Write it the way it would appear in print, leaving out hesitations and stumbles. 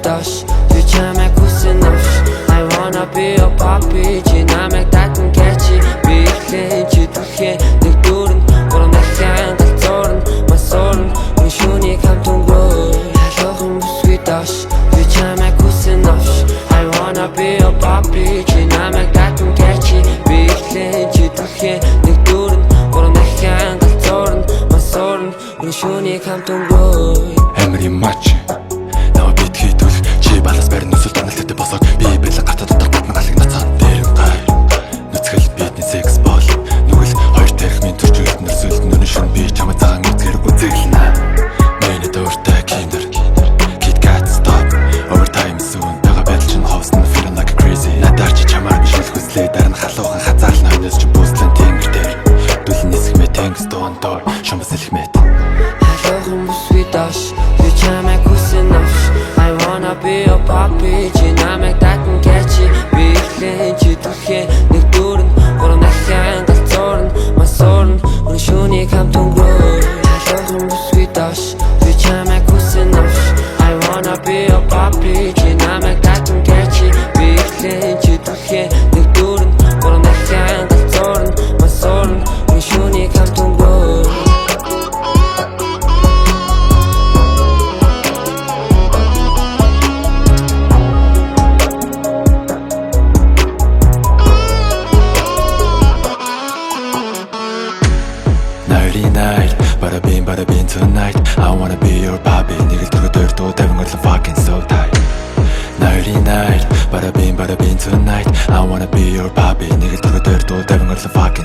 dosh, you чамайг хүсэн авч I wanna be your papi, чи намайг татан catchy би ихлэн чи түлхээ нэг дүүрэн гурван дахин галзуурн масуурн энэ шүнийг хамт өнгөрөө халуухан бүсгүй dosh, you чамайг хүсэн авч I wanna be your papi, чи намайг татан catchy би ихлэн чи түлхээ нэг дүүрэн гурван дахин галзуурн масуурн энэ шүнийг хамт өнгөрөө Амри матч наваа битгий түл чи балас барь нүсэл тоналтай босоо би бэлэг гатад татна галыг нацаан дээр гай нүцгэл бидний секс бол нүгэл хоёр тархимын төрчөлт нэрсэлт нүн шин би чамд цагаан үзгэрэг үзэглэнэ миний дуртай киндер Kit Kat stop overtime soon бага бэл чин ховсон feeling like crazy надаар чи чамаар биш хүслээ дарна халуухан хазаарлан хойноос чи бууслан тэнгэр дээр дүлэн нисгмэ thanks don't door шамбас элхмэт халуухан бүсгүй dosh, you чамайг хүсэн авч I wanna be your papi, чи намайг татан catchy би ихлэн чи түлхээ нэг дүүрэн гурван дахин галзуурн масуурн энэ шүнийг хамт өнгөрөө халуухан бүсгүй dosh, you чамайг хүсэн авч I wanna be your papi, чи намайг татан catchy би ихлэн чи түлхээ нэг дүүрэн гурван дахин галзуурн масуурн энэ шүнийг хамт өнгөрөө Night, bada bing tonight I wanna be your papi Nigel түргөдөр дуу тавин орлон fucking so tight Night, bada bing tonight I wanna be your papi Nigel түргөдөр дуу тавин орлон fucking